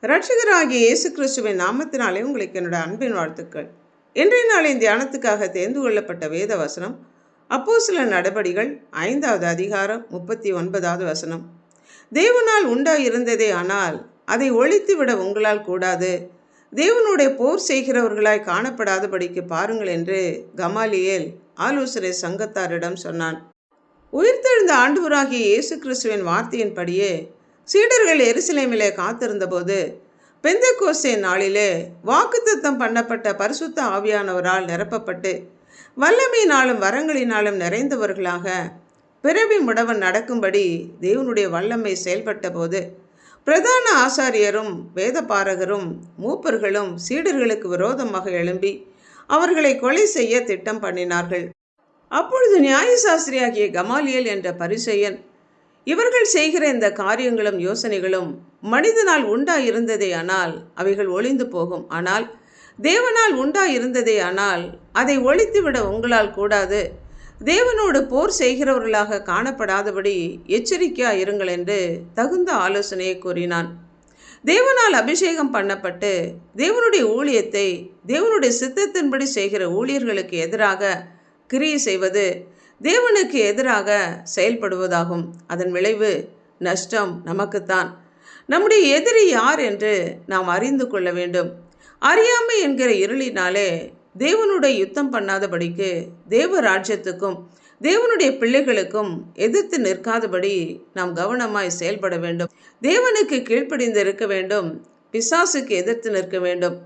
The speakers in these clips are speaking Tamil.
இரட்சகராகிய இயேசு கிறிஸ்துவின் நாமத்தினாலே உங்களுக்கு என்னோட அன்பின் வாழ்த்துக்கள். இன்றைய நாளின் தியானத்துக்காக தேர்ந்து கொள்ளப்பட்ட வேத வசனம் அப்போஸ்தலர் நடபடிகள் 5வது அதிகாரம் 39வது வசனம். தேவனால் உண்டாயிருந்ததே, ஆனால் அதை ஒழித்துவிட உங்களால் கூடாது. தேவனுடைய போர் செய்கிறவர்களாய் காணப்படாதபடிக்கு பாருங்கள் என்று கமாலியேல் ஆலோசனை சங்கத்தாரிடம் சொன்னான். உயிர்த்தெழுந்த ஆண்டவராகிய இயேசு கிறிஸ்துவின் வார்த்தையின்படியே சீடர்கள் எருசலேமிலே காத்திருந்தபோது பெந்தெக்கோஸ்தே நாளிலே வாக்குத்தத்தம் பண்ணப்பட்ட பரிசுத்த ஆவியானவரால் நிரப்பப்பட்டு வல்லமையினாலும் வரங்களினாலும் நிறைந்தவர்களாக பிறவி முடவன் நடக்கும்படி தேவனுடைய வல்லமை செயல்பட்ட போது பிரதான ஆசாரியரும் வேதபாரகரும் மூப்பர்களும் சீடர்களுக்கு விரோதமாக எழும்பி அவர்களை கொலை செய்ய திட்டம் பண்ணினார்கள். அப்பொழுது நியாயசாஸ்திரியாகிய கமாலியேல் என்ற பரிசேயன், இவர்கள் செய்கிற இந்த காரியங்களும் யோசனைகளும் மனிதனால் உண்டாயிருந்ததே ஆனால் அவைகள் ஒளிந்து போகும். ஆனால் தேவனால் உண்டாயிருந்ததே ஆனால் அதை ஒழித்துவிட உங்களால் கூடாது. தேவனோடு போர் செய்கிறவர்களாக காணப்படாதபடி எச்சரிக்கையாக இருங்கள் என்று தகுந்த ஆலோசனையை கூறினான். தேவனால் அபிஷேகம் பண்ணப்பட்டு தேவனுடைய ஊழியத்தை தேவனுடைய சித்தத்தின்படி செய்கிற ஊழியர்களுக்கு எதிராக கிரியை செய்வது தேவனுக்கு எதிராக செயல்படுவதாகும். அதன் விளைவு நஷ்டம் நமக்குத்தான். நம்முடைய எதிரி யார் என்று நாம் அறிந்து கொள்ள வேண்டும். அறியாமை என்கிற இருளினாலே தேவனுடைய யுத்தம் பண்ணாதபடிக்கு தேவ ராஜ்யத்துக்கும் தேவனுடைய பிள்ளைகளுக்கும் எதிர்த்து நிற்காதபடி நாம் கவனமாய் செயல்பட வேண்டும். தேவனுக்கு கீழ்ப்படிந்து இருக்க வேண்டும். பிசாசுக்கு எதிர்த்து நிற்க வேண்டும்.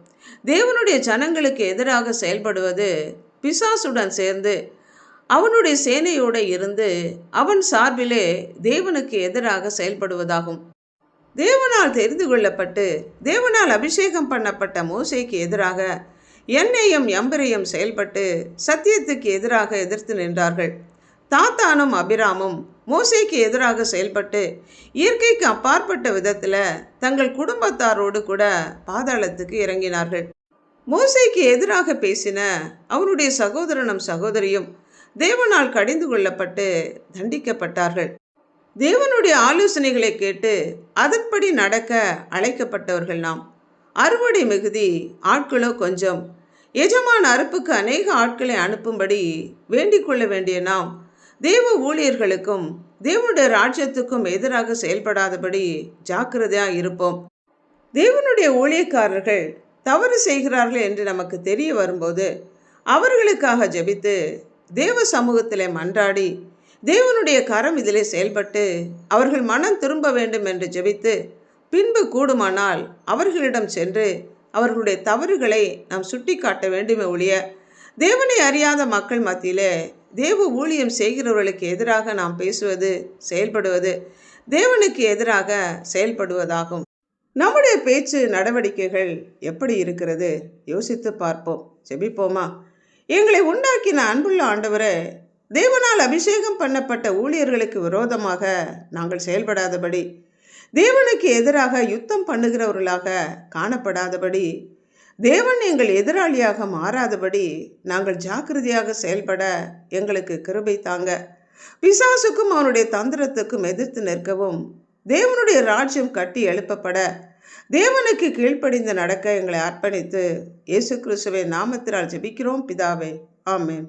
தேவனுடைய ஜனங்களுக்கு எதிராக செயல்படுவது பிசாசுடன் சேர்ந்து அவனுடைய சேனையோடு இருந்து அவன் சார்பிலே தேவனுக்கு எதிராக செயல்படுவதாகும். தேவனால் தெரிந்து கொள்ளப்பட்டு தேவனால் அபிஷேகம் பண்ணப்பட்ட மோசேக்கு எதிராக எண்ணெயும் யம்பரையும் செயல்பட்டு சத்தியத்துக்கு எதிராக எதிர்த்து நின்றார்கள். தாத்தானும் அபிராமும் மோசேக்கு எதிராக செயல்பட்டு இயற்கைக்கு அப்பாற்பட்ட விதத்தில் தங்கள் குடும்பத்தாரோடு கூட பாதாளத்துக்கு இறங்கினார்கள். மோசேக்கு எதிராக பேசின அவனுடைய சகோதரனும் சகோதரியும் தேவனால் கடிந்து கொள்ளப்பட்டு தண்டிக்கப்பட்டார்கள். தேவனுடைய ஆலோசனைகளை கேட்டு அதன்படி நடக்க அழைக்கப்பட்டவர்கள் நாம். அறுவடை மிகுதி, ஆட்களோ கொஞ்சம். எஜமான அறுப்புக்கு அநேக ஆட்களை அனுப்பும்படி வேண்டிக் கொள்ள வேண்டிய நாம் தேவ ஊழியர்களுக்கும் தேவனுடைய ராஜ்யத்துக்கும் எதிராக செயல்படாதபடி ஜாக்கிரதையாக இருப்போம். தேவனுடைய ஊழியக்காரர்கள் தவறு செய்கிறார்கள் என்று நமக்கு தெரிய வரும்போது அவர்களுக்காக ஜெபித்து தேவ சமூகத்திலே மன்றாடி தேவனுடைய கரம் இதிலே செயல்பட்டு அவர்கள் மனம் திரும்ப வேண்டும் என்று ஜெபித்து பின்பு கூடுமானால் அவர்களிடம் சென்று அவர்களுடைய தவறுகளை நாம் சுட்டி காட்ட வேண்டுமே ஒழிய தேவனை அறியாத மக்கள் மத்தியிலே தேவ ஊழியம் செய்கிறவர்களுக்கு எதிராக நாம் பேசுவது செயல்படுவது தேவனுக்கு எதிராக செயல்படுவதாகும். நம்முடைய பேச்சு நடவடிக்கைகள் எப்படி இருக்கிறது யோசித்து பார்ப்போம். ஜெபிப்போமா. எங்களை உண்டாக்கின அன்புள்ள ஆண்டவரே, தேவனால் அபிஷேகம் பண்ணப்பட்ட ஊழியர்களுக்கு விரோதமாக நாங்கள் செயல்படாதபடி தேவனுக்கு எதிராக யுத்தம் பண்ணுகிறவர்களாக காணப்படாதபடி தேவன் எங்கள் எதிராளியாக மாறாதபடி நாங்கள் ஜாக்கிரதையாக செயல்பட எங்களுக்கு கிருபை தாங்க. பிசாசுக்கும் அவனுடைய தந்திரத்துக்கும் எதிர்த்து நிற்கவும் தேவனுடைய ராஜ்யம் கட்டி எழுப்பப்பட தேவனுக்கு கீழ்ப்படிந்து நடக்க எங்களை அர்ப்பணித்து இயேசு கிறிஸ்துவின் நாமத்தினால் ஜெபிக்கிறோம் பிதாவே. ஆமென்.